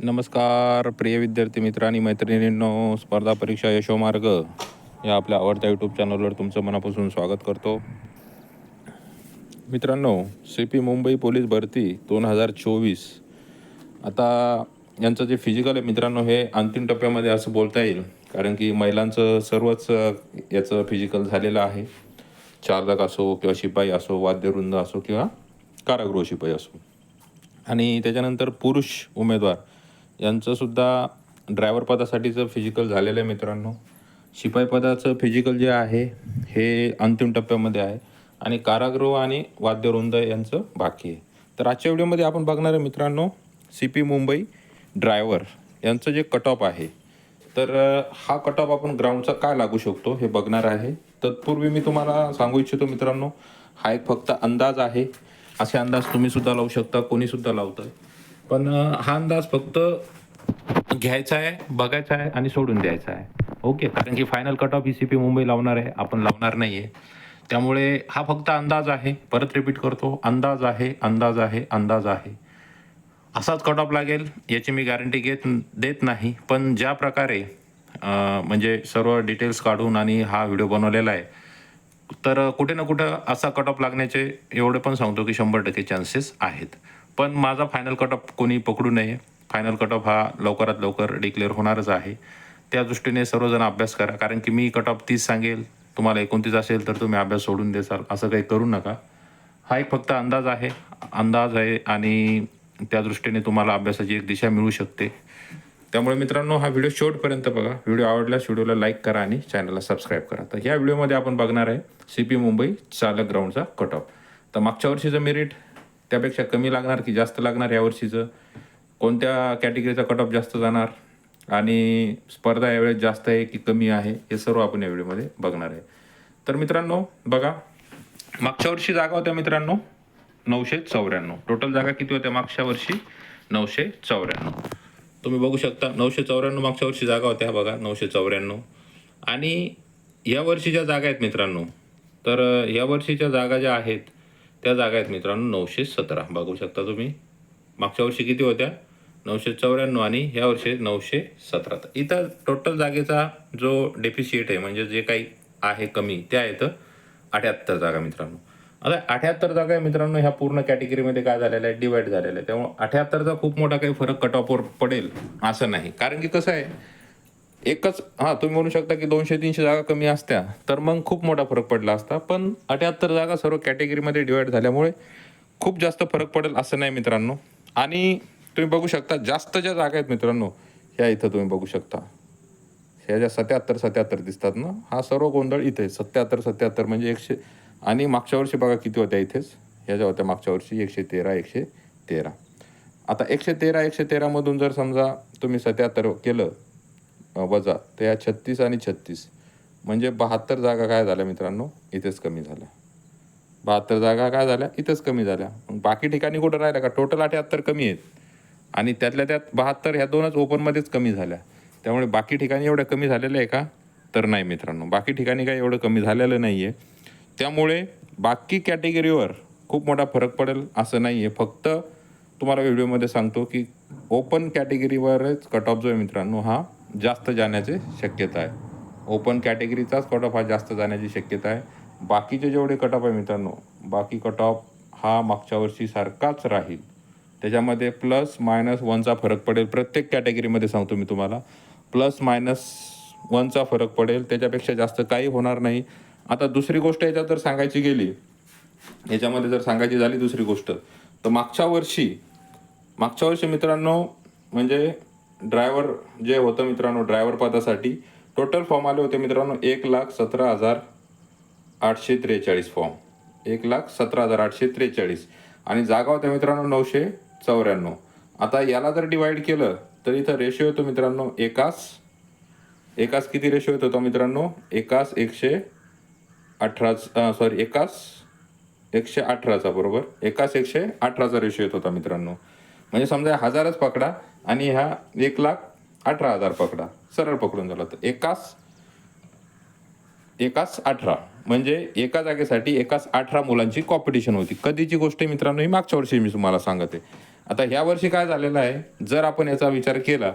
नमस्कार प्रिय विद्यार्थी मित्र आणि मैत्रिणींनो, स्पर्धा परीक्षा यशोमार्ग या आपल्या आवडत्या यूट्यूब चॅनलवर तुमचं मनापासून स्वागत करतो. मित्रांनो, CP मुंबई पोलीस भरती 2024 आता यांचं जे फिजिकल आहे मित्रांनो, हे अंतिम टप्प्यामध्ये असं बोलता येईल, कारण की महिलांचं सर्वच याचं फिजिकल झालेलं आहे. चालक असो किंवा शिपाई असो, वाद्यवृंद असो किंवा कारागृह शिपाई असो. आणि त्याच्यानंतर पुरुष उमेदवार यांचंसुद्धा ड्रायव्हर पदासाठीचं फिजिकल झालेलं आहे मित्रांनो. शिपाई पदाचं फिजिकल जे आहे हे अंतिम टप्प्यामध्ये आहे आणि कारागृह आणि वाद्यवृंद यांचं बाकी आहे. तर आजच्या व्हिडिओमध्ये आपण बघणार आहे मित्रांनो, CP मुंबई ड्रायव्हर यांचं जे कट ऑफ आहे, तर हा कट ऑफ आपण ग्राउंडचा काय लागू शकतो हे बघणार आहे. तत्पूर्वी मी तुम्हाला सांगू इच्छितो मित्रांनो, हा एक फक्त अंदाज आहे. असे अंदाज तुम्हीसुद्धा लावू शकता, कोणीसुद्धा लावतं आहे. पण हा अंदाज फक्त घ्यायचा आहे, बघायचा आहे आणि सोडून द्यायचा आहे. ओके, कारण की final cut off CP Mumbai लावणार आहे, आपण लावणार नाही आहे. त्यामुळे हा फक्त अंदाज आहे. परत रिपीट करतो, अंदाज आहे, अंदाज आहे, अंदाज आहे. असाच कट ऑफ लागेल याची मी गॅरंटी देत नाही. पण ज्या प्रकारे म्हणजे सर्व डिटेल्स काढून आणि हा व्हिडिओ बनवलेला आहे, तर कुठे ना कुठं असा कट ऑफ लागण्याचे एवढे पण सांगतो की 100% चान्सेस आहेत. पण माझा फायनल कट ऑफ कोणी पकडू नये. फायनल कट ऑफ हा लवकरात लवकर डिक्लेअर होणारच आहे. त्या दृष्टीने सर्वजण अभ्यास करा, कारण की मी कट ऑफ 30 सांगेल, तुम्हाला 29 असेल तर तुम्ही अभ्यास सोडून देसाल, असं काही करू नका. हा एक फक्त अंदाज आहे आणि त्या दृष्टीने तुम्हाला अभ्यासाची एक दिशा मिळू शकते. त्यामुळे मित्रांनो, हा व्हिडिओ शेवटपर्यंत बघा. व्हिडिओ आवडल्यास व्हिडिओला लाईक करा आणि चॅनलला सबस्क्राईब करा. तर ह्या व्हिडिओमध्ये आपण बघणार आहे CP मुंबई चालक ग्राउंडचा कट ऑफ. तर मागच्या वर्षीचं मेरिट त्यापेक्षा कमी लागणार की जास्त लागणार या वर्षीचं, कोणत्या कॅटेगरीचा कट ऑफ जास्त जाणार आणि स्पर्धा यावेळेस जास्त आहे की कमी आहे, हे सर्व आपण या व्हिडिओमध्ये बघणार आहे. तर मित्रांनो बघा, मागच्या वर्षी जागा होत्या मित्रांनो 994. टोटल जागा किती होत्या मागच्या वर्षी? 994. तुम्ही बघू शकता 994 मागच्या वर्षी जागा होत्या बघा, 994. आणि या वर्षीच्या जागा आहेत मित्रांनो, तर या वर्षीच्या जागा ज्या आहेत त्या जागा आहेत मित्रांनो 917. बघू शकता तुम्ही, मागच्या वर्षी किती होत्या? 994 आणि ह्या वर्षी 917. तर इथं टोटल जागेचा जो डेफिशिट आहे, म्हणजे जे काही आहे कमी, त्या आहेत 78 जागा मित्रांनो. आता 78 जागा आहे मित्रांनो, ह्या पूर्ण कॅटेगरीमध्ये काय झालेलं आहे, डिवाईड झालेलं आहे. त्यामुळे 78चा खूप मोठा काही फरक कट ऑफवर पडेल असं नाही. कारण की कसं आहे, एकच तुम्ही म्हणू शकता की 200-300 जागा कमी असत्या तर मग खूप मोठा फरक पडला असता. पण 78 जागा सर्व कॅटेगरीमध्ये डिवाईड झाल्यामुळे खूप जास्त फरक पडेल असं नाही मित्रांनो. आणि तुम्ही बघू शकता जास्त ज्या जागा आहेत मित्रांनो, ह्या इथं तुम्ही बघू शकता, ह्या ज्या 77 दिसतात ना, हा सर्व गोंधळ इथे 77 म्हणजे 100. आणि मागच्या वर्षी बघा किती होत्या इथेच, ह्या ज्या होत्या मागच्या वर्षी 113. आता 113 मधून जर समजा तुम्ही 77 केलं वजा, तर या 36 आणि 36 म्हणजे 72 जागा काय झाल्या मित्रांनो, इथेच कमी झाल्या. 72 जागा काय झाल्या, इथंच कमी झाल्या. मग बाकी ठिकाणी कुठं राहिल्या का? टोटल 78 कमी आहेत आणि त्यातल्या त्यात 72 ह्या दोनच ओपनमध्येच कमी झाल्या. त्यामुळे बाकी ठिकाणी एवढ्या कमी झालेलं आहे का? तर नाही मित्रांनो, बाकी ठिकाणी काही एवढं कमी झालेलं नाही आहे. त्यामुळे बाकी कॅटेगरीवर खूप मोठा फरक पडेल असं नाही आहे. फक्त तुम्हाला व्हिडिओमध्ये सांगतो की ओपन कॅटेगरीवरच कट ऑफ जो आहे मित्रांनो, हा जास्त जाण्याची शक्यता आहे. ओपन कॅटेगरीचाच कट ऑफ हा जास्त जाण्याची शक्यता आहे. बाकीचे जेवढे कट ऑफ आहे मित्रांनो, बाकी कट ऑफ हा मागच्या वर्षीसारखाच राहील. त्याच्यामध्ये +-1चा फरक पडेल. प्रत्येक कॅटेगरीमध्ये सांगतो मी तुम्हाला, +-1चा फरक पडेल. त्याच्यापेक्षा जास्त काही होणार नाही. आता दुसरी गोष्ट याच्यात जर सांगायची गेली, याच्यामध्ये जर सांगायची झाली दुसरी गोष्ट, तर मागच्या वर्षी मित्रांनो, म्हणजे ड्रायव्हर जे होतं मित्रांनो, ड्रायव्हर पदासाठी टोटल फॉर्म आले होते मित्रांनो 1,17,843 फॉर्म, 1,17,843. आणि जागा होत्या मित्रांनो 994. आता याला जर डिवाईड केलं तर इथं रेशो येतो मित्रांनो एकास किती रेशो येत होता मित्रांनो, एकास 118चा बरोबर, एकास 118चा रेशो येत होता मित्रांनो. म्हणजे समजा 1000च पकडा आणि ह्या 1,18,000 पकडा, सरळ पकडून झाला तर एकास 18 म्हणजे एका जागेसाठी एकास 18 मुलांची कॉम्पिटिशन होती. कधीची गोष्ट आहे मित्रांनो, ही मागच्या वर्षी मी तुम्हाला सांगते. आता ह्या वर्षी काय झालेलं आहे, जर आपण याचा विचार केला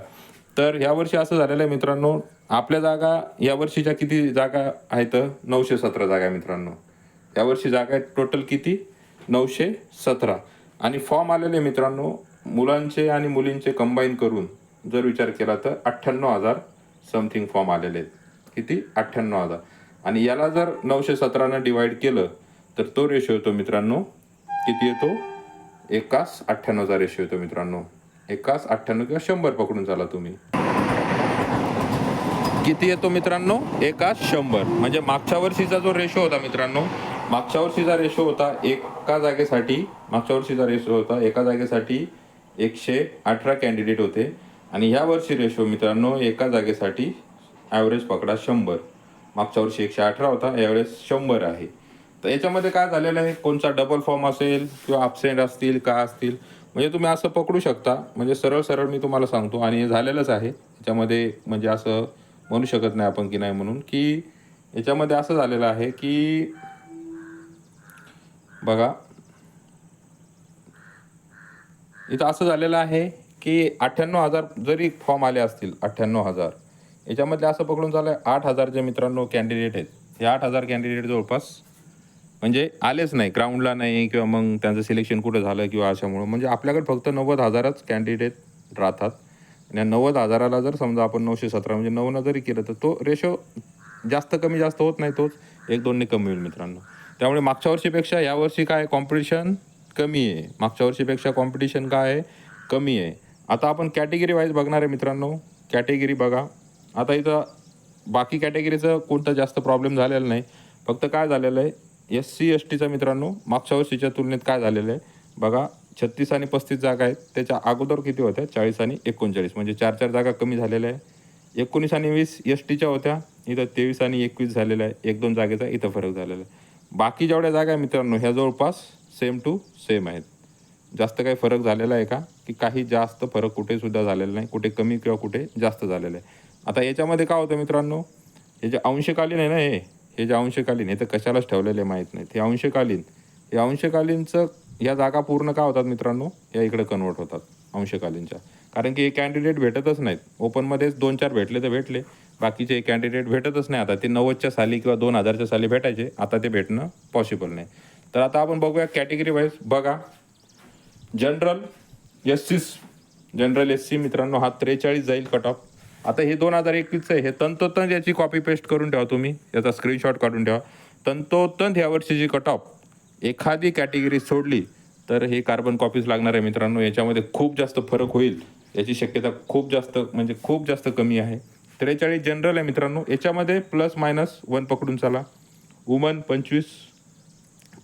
तर ह्या वर्षी असं झालेलं आहे मित्रांनो, आपल्या जागा या वर्षीच्या किती जागा आहेत, 917 जागा मित्रांनो. यावर्षी जागा आहेत टोटल किती, 917. आणि फॉर्म आलेले मित्रांनो मुलांचे आणि मुलींचे कंबाईन करून जर विचार केला तर 98,000 समथिंग फॉर्म आलेले आहेत. किती, 98,000. आणि याला जर 917 डिवाइड केलं तर तो रेशो येतो मित्रांनो, किती येतो, 1:98चा रेशो येतो मित्रांनो. 1:98 किंवा 100 पकडून चाला तुम्ही. किती येतो मित्रांनो, 1:100. म्हणजे मागच्या वर्षीचा जो रेशो होता मित्रांनो, मागच्या वर्षीचा रेशो होता एका जागेसाठी 118 कॅन्डिडेट होते. आणि ह्या वर्षी रेशो मित्रांनो एका जागेसाठी ॲव्हरेज पकडा 100. मागच्या वर्षी 118 होता, यावेळेस 100 आहे. तर याच्यामध्ये काय झालेलं आहे, कोणचा डबल फॉर्म असेल किंवा ॲब्सेंट असतील का असतील, म्हणजे तुम्ही असं पकडू शकता. म्हणजे सरळ सरळ मी तुम्हाला सांगतो, आणि हे झालेलंच आहे याच्यामध्ये. म्हणजे असं म्हणू शकत नाही आपण की नाही म्हणून, की याच्यामध्ये असं झालेलं आहे की बघा, इथं असं झालेलं आहे की 98,000 जरी फॉर्म आले असतील, 98,000 याच्यामध्ये असं पकडून झालं आहे 8,000 जे मित्रांनो कॅन्डिडेट आहेत, हे 8,000 कॅन्डिडेट जवळपास म्हणजे आलेच नाही, ग्राउंडला नाही, किंवा मग त्यांचं सिलेक्शन कुठं झालं किंवा अशामुळं. म्हणजे आपल्याकडे फक्त 90,000च कॅन्डिडेट राहतात. आणि 90,000ला जर समजा आपण 917 म्हणजे 9 जरी केलं तर तो रेशो जास्त कमी जास्त होत नाही, तोच 1-2ने कमी होईल मित्रांनो. त्यामुळे मागच्या वर्षीपेक्षा यावर्षी काय कॉम्पिटिशन कमी आहे. मागच्या वर्षीपेक्षा कॉम्पिटिशन काय आहे, कमी आहे. आता आपण कॅटेगरी वाईज बघणार आहे मित्रांनो. कॅटेगरी बघा. आता इथं बाकी कॅटेगरीचं कोणतं जास्त प्रॉब्लेम झालेला नाही. फक्त काय झालेलं आहे, SC STचा मित्रांनो मागच्या वर्षीच्या तुलनेत काय झालेलं आहे बघा, 36 आणि 35 जागा आहेत. त्याच्या अगोदर किती होत्या, 40 आणि 39, म्हणजे 4 जागा कमी झालेल्या आहे. 19 आणि 20 STच्या होत्या, इथं 23 आणि 21 झालेल्या आहे. 1-2 जागेचा इथं फरक झालेला आहे. बाकी जेवढ्या जागा आहे मित्रांनो ह्या जवळपास सेम टू सेम आहेत. जास्त काही फरक झालेला आहे का, की काही जास्त फरक कुठे सुद्धा झालेला नाही, कुठे कमी किंवा कुठे जास्त झालेलं आहे. आता याच्यामध्ये काय होतं मित्रांनो, हे जे अंशकालीन आहे ना, हे जे अंशकालीन, हे तर कशालाच ठेवलेले माहीत नाहीत. हे अंशकालीन, हे अंशकालीनचं या जागा पूर्ण का होतात मित्रांनो, या इकडे कन्वर्ट होतात अंशकालीनच्या. कारण की हे कॅन्डिडेट भेटतच नाहीत. ओपनमध्येच 2-4 भेटले तर भेटले, बाकीचे कॅन्डिडेट भेटतच नाही. आता ते 90च्या साली किंवा 2000च्या साली भेटायचे, आता ते भेटणं पॉसिबल नाही. तर आता आपण बघूया कॅटेगरी वाईज. बघा, जनरल SC मित्रांनो हा 43 जाईल कट ऑफ. आता हे 2021चं आहे, हे तंतोतंत याची कॉपी पेस्ट करून ठेवा तुम्ही, याचा स्क्रीनशॉट काढून ठेवा. तंतोतंत ह्या वर्षीची कट ऑफ एखादी कॅटेगरी सोडली तर हे कार्बन कॉपीज लागणार आहे मित्रांनो. याच्यामध्ये खूप जास्त फरक होईल याची शक्यता खूप जास्त, म्हणजे खूप जास्त कमी आहे. 43 जनरल आहे मित्रांनो. याच्यामध्ये ±1 पकडून चला. वुमन 25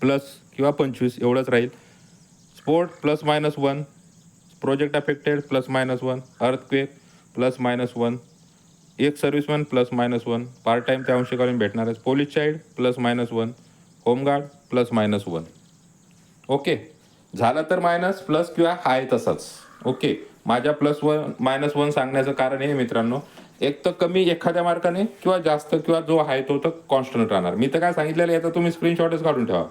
प्लस किंवा 25 एवढंच राहील. स्पोर्ट ±1, प्रोजेक्ट अफेक्टेड ±1, अर्थक्वेक ±1, एक सर्व्हिसमॅन ±1, पार्ट टाईम त्या अंशकालीन भेटणार आहे. Police child +-1, home guard +-1. ओके, झालं तर मायनस प्लस किंवा हाय तसंच. ओके, माझ्या +1 सांगण्याचं कारण हे मित्रांनो, एक तर कमी एखाद्या मार्काने किंवा जास्त किंवा जो आहे तो तर कॉन्स्टंट राहणार. मी तर काय सांगितलेलं आहे, याचा तुम्ही स्क्रीनशॉटच काढून ठेवा.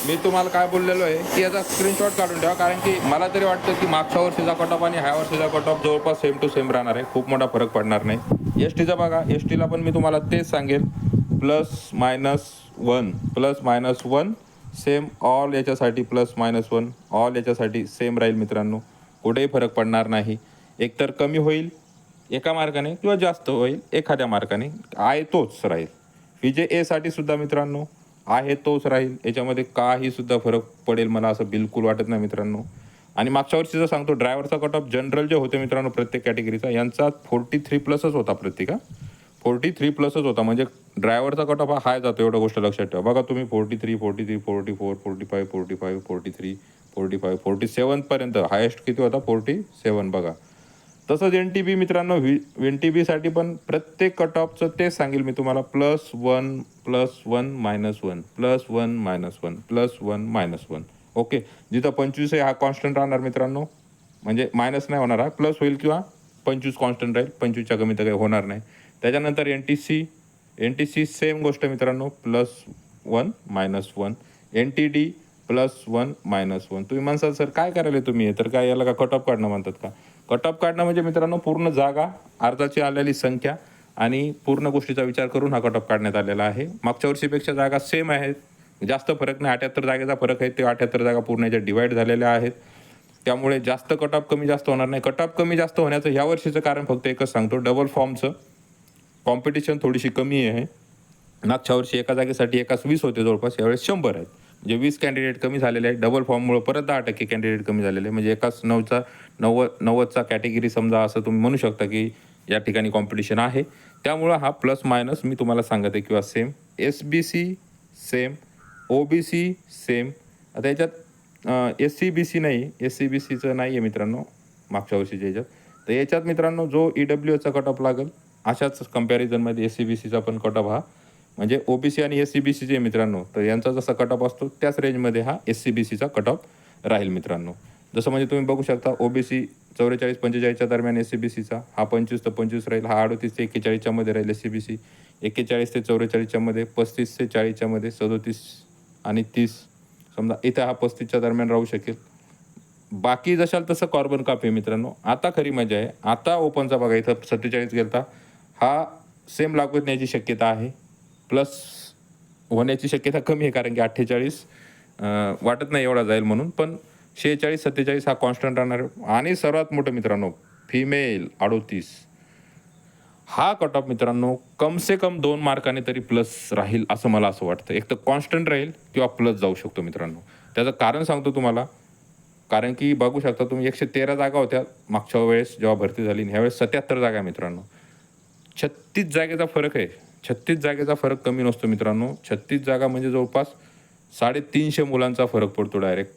मी तुम्हाला काय बोललेलो आहे की याचा स्क्रीनशॉट काढून ठेवा, कारण की मला तरी वाटतं की मागच्या वर्षीचा कट ऑफ आणि ह्या वर्षीचा कट ऑफ जवळपास सेम टू सेम राहणार आहे. खूप मोठा फरक पडणार नाही. STचा बघा, STला पण मी तुम्हाला तेच सांगेल, +-1 सेम ऑल याच्यासाठी, +-1 ऑल याच्यासाठी सेम राहील मित्रांनो. कुठेही फरक पडणार नाही. एकतर कमी होईल एका मार्काने किंवा जास्त होईल एखाद्या मार्काने, आहे तोच राहील. VJ साठी सुद्धा मित्रांनो आहे तोच राहील. याच्यामध्ये काही सुद्धा फरक पडेल मला असं बिलकुल वाटत नाही मित्रांनो. आणि मागच्या वर्षीचा सांगतो, ड्रायव्हरचा कट ऑफ जनरल जे होते मित्रांनो प्रत्येक कॅटेगरीचा, यांचा 43+ होता प्रत्येक. 43+ होता, म्हणजे ड्रायव्हरचा कट ऑफ हा हाय जातो, एवढं गोष्ट लक्षात ठेवा. बघा तुम्ही 43, 44, 44, 45, 45, 43, 45, 47 पर्यंत हायेस्ट किती होता, 47. बघा तसंच NTB मित्रांनो, NTBसाठी पण प्रत्येक कट ऑफचं तेच सांगेल मी तुम्हाला, +1, +1, -1, +1, -1, +1, -1. ओके, जिथं 25 आहे हा कॉन्स्टंट राहणार मित्रांनो, म्हणजे मायनस नाही होणार, हा प्लस होईल किंवा 25 कॉन्स्टंट राहील. 25च्या कमी तर काही होणार नाही. त्याच्यानंतर NTC सेम गोष्ट मित्रांनो, +1, -1. NTD +1 -1. तुम्ही म्हणसाल सर काय करायला तुम्ही हे, तर काय याला का कट ऑफ काढणं म्हणतात का? कट ऑफ काढणं म्हणजे मित्रांनो पूर्ण जागा, अर्जाची आलेली संख्या आणि पूर्ण गोष्टीचा विचार करून हा कट ऑफ काढण्यात आलेला आहे. मागच्या वर्षीपेक्षा जागा सेम आहेत, जास्त फरक नाही. 78 जागेचा फरक आहे, ते 78 जागा पूर्ण याच्यात डिवाईड झालेल्या आहेत. त्यामुळे जास्त कट ऑफ कमी जास्त होणार नाही. कट ऑफ कमी जास्त होण्याचं ह्या वर्षीचं कारण फक्त एकच सांगतो, डबल फॉर्मचं कॉम्पिटिशन थोडीशी कमी आहे. मागच्या वर्षी एका जागेसाठी एकाच 20 होते जवळपास, यावेळेस 100 आहेत. म्हणजे 20 कॅन्डिडेट कमी झालेले आहेत. डबल फॉर्ममुळे परत 10% कॅन्डिडेट कमी झालेले आहे. म्हणजे एकाच 90चा कॅटेगरी समजा, असं तुम्ही म्हणू शकता की या ठिकाणी कॉम्पिटिशन आहे. त्यामुळं हा प्लस मायनस मी तुम्हाला सांगत आहे किंवा same. SBC same, OBC same. आता याच्यात SC-BC नाही, SC-BCचं नाही आहे मित्रांनो मागच्या वर्षीच्या याच्यात. तर याच्यात मित्रांनो जो EWSचा कट ऑफ लागेल अशाच कंपॅरिझनमध्ये SC-BCचा पण कट ऑफ हा, म्हणजे OBC आणि SC-BC जे मित्रांनो, तर यांचा जसा कट ऑफ असतो त्याच रेंजमध्ये हा SC-BCचा कट ऑफ राहील मित्रांनो. जसं म्हणजे तुम्ही बघू शकता, OBC 44-45च्या दरम्यान SC-BCचा, हा 25 ते 25 राहील, हा 38 ते 41च्या मध्ये राहील SC-BC, 41 ते 44च्या मध्ये, 35 ते 40च्या मध्ये, 37 आणि 30 समजा इथं हा 35च्या दरम्यान राहू शकेल. बाकी जशाल तसं कॉर्बन कापे मित्रांनो. आता खरी मजा आहे, आता ओपनचा बघा इथं 47 गेलता, हा सेम लागू येण्याची शक्यता आहे, प्लस होण्याची शक्यता कमी आहे कारण की 48 वाटत नाही एवढा जाईल म्हणून, पण 46-47 हा कॉन्स्टंट राहणार. आणि सर्वात मोठं मित्रांनो, फिमेल 38, हा कट ऑफ मित्रांनो कम से कम 2 मार्काने तरी प्लस राहील असं मला असं वाटतं. एक तर कॉन्स्टंट राहील किंवा प्लस जाऊ शकतो मित्रांनो. त्याचं कारण सांगतो तुम्हाला, कारण की बघू शकता तुम्ही 113 जागा होत्या मागच्या वेळेस जेव्हा भरती झाली, ह्यावेळेस 77 जागा मित्रांनो. 36 जागेचा फरक आहे. 36 जागेचा फरक कमी नसतो मित्रांनो. 36 जागा म्हणजे जवळपास 350 मुलांचा फरक पडतो डायरेक्ट.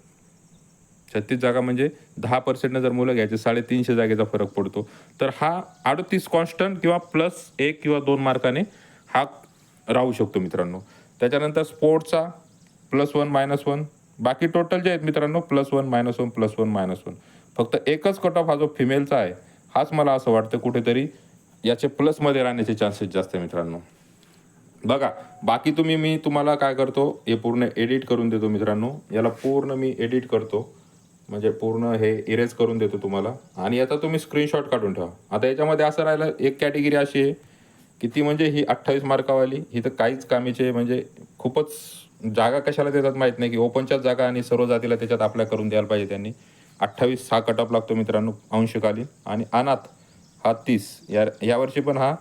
36 जागा म्हणजे 10% जर मुलं घ्यायचे 350 जागेचा फरक पडतो. तर हा 38 कॉन्स्टंट किंवा प्लस 1 किंवा 2 मार्काने हा राहू शकतो मित्रांनो. त्याच्यानंतर स्पोर्ट्सचा +1 -1. बाकी टोटल जे आहेत मित्रांनो +1 -1 +1 -1. फक्त एकच कट ऑफ हा जो फिमेलचा आहे, हाच मला असं वाटतं कुठेतरी याचे प्लसमध्ये राहण्याचे चान्सेस जास्त आहे मित्रांनो. बघा बाकी मी तुम्हाला काय करतो, हे पूर्ण एडिट करून देतो मित्रांनो. याला पूर्ण मी एडिट करतो, म्हणजे पूर्ण हे इरेज करून देतो तुम्हाला, आणि याचा तुम्ही स्क्रीनशॉट काढून ठेवा. आता याच्यामध्ये असं राहिलं, एक कॅटेगरी अशी आहे की ती म्हणजे ही 28 मार्कावाली, ही तर काहीच कामीची आहे. म्हणजे खूपच जागा कशाला देतात माहीत नाही, की ओपनच्याच जागा आणि सर्व जातीला त्याच्यात अप्लाय करून द्यायला पाहिजे त्यांनी. 28 हा कट ऑफ लागतो मित्रांनो अंशकालीन. आणि अनाथ हा 30, यावर्षी पण हा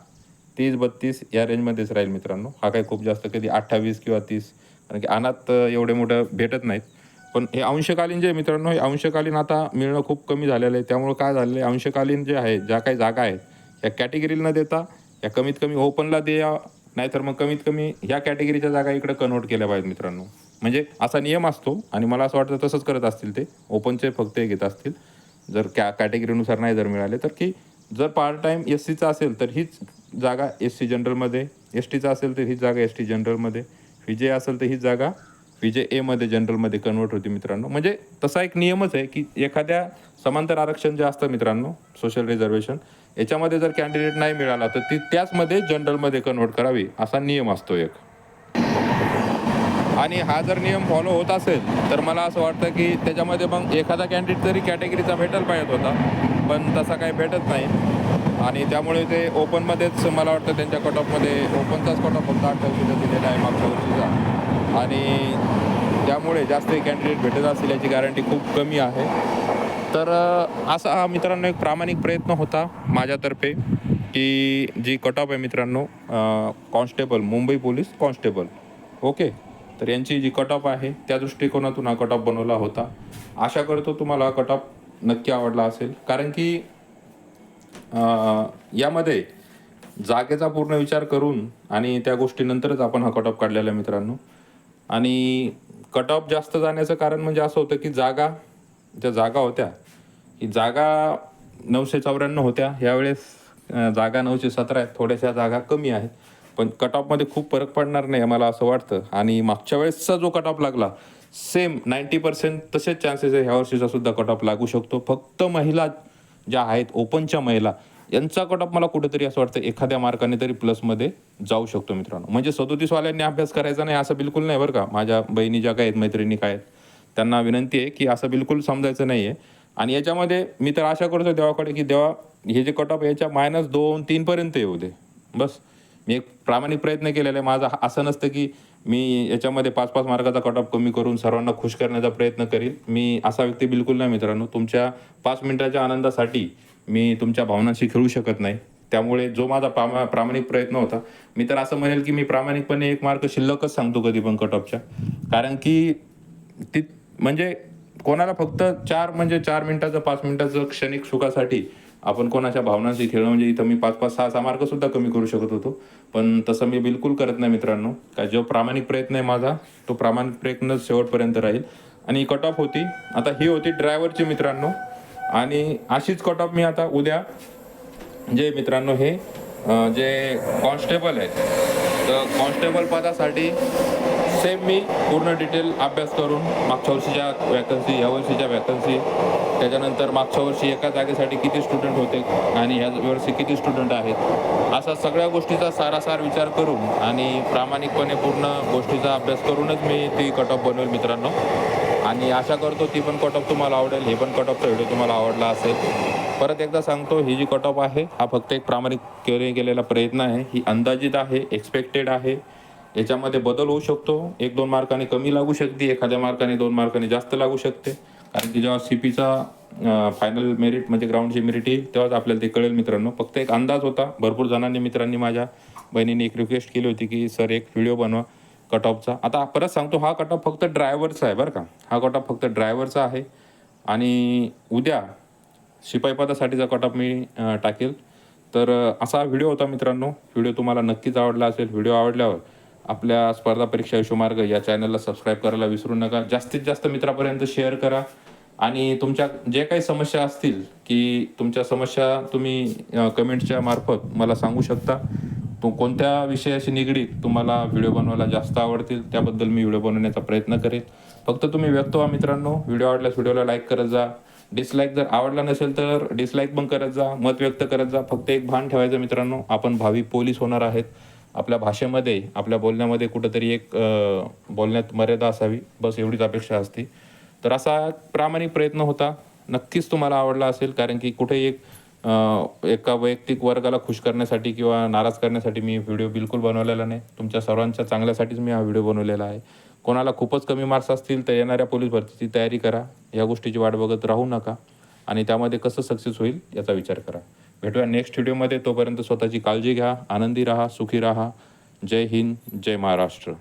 30-32 या रेंजमध्येच राहील मित्रांनो. हा काही खूप जास्त कधी 28 किंवा 30, कारण की अनाथ एवढे मोठं भेटत नाहीत. पण हे अंशकालीन जे मित्रांनो, हे अंशकालीन आता मिळणं खूप कमी झालेलं आहे. त्यामुळे काय झालेलं आहे, अंशकालीन जे आहे, ज्या काही जागा आहेत या कॅटेगरीला न देता या कमीत कमी ओपनला द्या, नाहीतर मग कमीत कमी ह्या कॅटेगरीच्या जागा इकडे कन्वर्ट केल्या पाहिजेत मित्रांनो. म्हणजे असा नियम असतो आणि मला असं वाटतं तसंच करत असतील ते. ओपनचे फक्त हे घेत असतील, जर कॅटेगरीनुसार नाही जर मिळाले तर, की जर पार्ट टाईम SCचा असेल तर हीच जागा SC जनरलमध्ये, STचा असेल तर हीच जागा ST जनरलमध्ये, FIJ असेल तर हीच जागा FIJ Aमध्ये जनरलमध्ये कन्वर्ट होती मित्रांनो. म्हणजे तसा एक नियमच आहे की एखाद्या समांतर आरक्षण जे असतं मित्रांनो, सोशल रिझर्वेशन, याच्यामध्ये जर कॅन्डिडेट नाही मिळाला तर ती त्याचमध्ये जनरलमध्ये कन्वर्ट करावी, असा नियम असतो एक. आणि हा जर नियम फॉलो होत असेल तर मला असं वाटतं की त्याच्यामध्ये मग एखादा कॅन्डिडेट तरी कॅटेगरीचा भेटायला पाहिजे होता, पण तसा काही भेटत नाही. आणि त्यामुळे ते ओपनमध्येच मला वाटतं त्यांच्या कट ऑफमध्ये ओपनचाच कट ऑफ फक्त 28 दिलेला आहे मागच्या वर्षीचा, आणि त्यामुळे जास्त कॅन्डिडेट भेटत असतील याची गॅरंटी खूप कमी आहे. तर असा हा मित्रांनो एक प्रामाणिक प्रयत्न होता माझ्यातर्फे, की जी कट ऑफ आहे मित्रांनो constable, Mumbai police constable, okay, तर यांची जी कट ऑफ आहे त्या दृष्टिकोनातून हा कट ऑफ बनवला होता. आशा करतो तुम्हाला हा कट ऑफ नक्की आवडला असेल, कारण की यामध्ये जागेचा पूर्ण विचार करून आणि त्या गोष्टीनंतरच आपण हा कट ऑफ काढलेला आहे मित्रांनो. आणि कट ऑफ जास्त जाण्याचं कारण म्हणजे असं होतं की ज्या जागा होत्या, ही जागा 994 होत्या, यावेळेस जागा 917 आहेत, थोड्याशा जागा कमी आहेत. पण कट ऑफमध्ये खूप फरक पडणार नाही मला असं वाटतं. आणि मागच्या वेळेसचा जो कट ऑफ लागला सेम 90% तसेच चान्सेस आहे ह्या वर्षीचा सुद्धा कट ऑफ लागू शकतो. फक्त महिला ज्या आहेत, ओपनच्या महिला, यांचा कट ऑफ मला कुठेतरी असं वाटतं एखाद्या मार्काने तरी प्लसमध्ये जाऊ शकतो मित्रांनो. म्हणजे 37वाल्यांनी अभ्यास करायचा नाही असं बिलकुल नाही बरं का. माझ्या बहिणी ज्या काय आहेत, मैत्रिणी काय आहेत, त्यांना विनंती आहे की असं बिलकुल समजायचं नाही आहे. आणि याच्यामध्ये मी तर आशा करतो देवाकडे की देवा हे जे कट ऑफ याच्या -2-3 पर्यंत येऊ दे. बस. मी एक प्रामाणिक प्रयत्न केलेला आहे माझा. असं नसतं की मी याच्यामध्ये 5-5 मार्काचा कट ऑफ कमी करून सर्वांना खुश करण्याचा प्रयत्न करील. मी असा व्यक्ती बिलकुल नाही मित्रांनो. तुमच्या 5 मिनिटाच्या आनंदासाठी मी तुमच्या भावनांशी खेळू शकत नाही. त्यामुळे जो माझा प्रामाणिक प्रयत्न होता, मी तर असं म्हणेल की मी प्रामाणिकपणे 1 मार्क शिल्लकच सांगतो कधी पण कट ऑफच्या. कारण की ती म्हणजे कोणाला फक्त 4 मिनिटाचं, 5 मिनिटाचं क्षणिक सुखासाठी आपण कोणाच्या भावनांशी खेळणं म्हणजे इथं मी 5-5, 6-6 मार्कसुद्धा कमी करू शकत होतो. पण तसं मी बिलकुल करत नाही मित्रांनो. काय जो प्रामाणिक प्रयत्न आहे माझा, तो प्रामाणिक प्रयत्नच शेवटपर्यंत राहील. आणि कट ऑफ होती. आता ही होती ड्रायव्हरची मित्रांनो. आणि अशीच कट ऑफ मी आता उद्या जे मित्रांनो हे जे कॉन्स्टेबल आहेत, तर कॉन्स्टेबल पदासाठी सेम मी पूर्ण डिटेल अभ्यास करून मागच्या वर्षीच्या वॅकन्सी, ह्या वर्षीच्या वॅकन्सी, त्याच्यानंतर मागच्या वर्षी एका जागेसाठी किती स्टुडंट होते आणि ह्या वर्षी किती स्टुडंट आहेत, असा सगळ्या गोष्टीचा सारासार विचार करून आणि प्रामाणिकपणे पूर्ण गोष्टीचा अभ्यास करूनच मी ती कट ऑफ बनवेल मित्रांनो. आणि आशा करतो ती पण कट ऑफ तुम्हाला आवडेल, हे पण कट ऑफचा व्हिडिओ तुम्हाला आवडला असेल. परत एकदा सांगतो, ही जी कट ऑफ आहे हा फक्त एक प्रामाणिक केलेला प्रयत्न आहे. ही अंदाजित आहे, एक्सपेक्टेड आहे. याच्यामध्ये बदल होऊ शकतो. 1-2 मार्काने कमी लागू शकते, एखाद्या मार्काने 2 मार्काने जास्त लागू शकते. कारण की जेव्हा CPचा फायनल मेरिट म्हणजे ग्राउंडची मेरिट येईल तेव्हाच आपल्याला ते कळेल मित्रांनो. फक्त एक अंदाज होता. भरपूर जणांनी मित्रांनी माझ्या बहिणीने एक रिक्वेस्ट केली होती की सर एक व्हिडिओ बनवा कट ऑफचा. आता परत सांगतो, हा कट ऑफ फक्त ड्रायव्हरचा आहे बरं का. हा कट ऑफ फक्त ड्रायव्हरचा आहे. आणि उद्या शिपाई पदासाठीचा कट ऑफ मी टाकेल. तर असा व्हिडिओ होता मित्रांनो. व्हिडिओ तुम्हाला नक्कीच आवडला असेल. व्हिडिओ आवडल्यावर आपल्या स्पर्धा परीक्षा यशोमार्ग या चॅनलला सबस्क्राईब करायला विसरू नका. जास्तीत जास्त मित्रापर्यंत शेअर करा. आणि तुमच्या जे काही समस्या असतील की तुमच्या समस्या तुम्ही कमेंटच्या मार्फत मला सांगू शकता. तो कोणत्या विषयाशी निगडीत तुम्हाला व्हिडिओ बनवायला जास्त आवडतील त्याबद्दल मी व्हिडिओ बनवण्याचा प्रयत्न करेन. फक्त तुम्ही व्यक्त व्हा मित्रांनो. व्हिडिओ आवडल्यास व्हिडिओला लाईक करत जा. डिसलाईक जर आवडला नसेल तर डिसलाईक पण करत जा, मत व्यक्त करत जा. फक्त एक भान ठेवायचं मित्रांनो, आपण भावी पोलीस होणार आहेत. आपल्या भाषेमध्ये, आपल्या बोलण्यामध्ये कुठंतरी एक बोलण्यात मर्यादा असावी, बस एवढीच अपेक्षा असते. तर असा प्रामाणिक प्रयत्न होता. नक्कीच तुम्हाला आवडला असेल. कारण की कुठे एका वैयक्तिक वर्गाला खुश करण्यासाठी किंवा नाराज करण्यासाठी मी व्हिडिओ बिलकुल बनवलेला नाही. तुमच्या सर्वांच्या चांगल्यासाठीच मी हा व्हिडिओ बनवलेला आहे. कोणाला खूपच कमी मार्क्स असतील तर येणाऱ्या पोलीस भरतीची तयारी करा. या गोष्टीची वाट बघत राहू नका आणि त्यामध्ये कसं सक्सेस होईल याचा विचार करा. भेटूया नेक्स्ट व्हिडिओमध्ये. तोपर्यंत स्वतःची काळजी घ्या, आनंदी राहा, सुखी राहा. जय हिंद, जय महाराष्ट्र.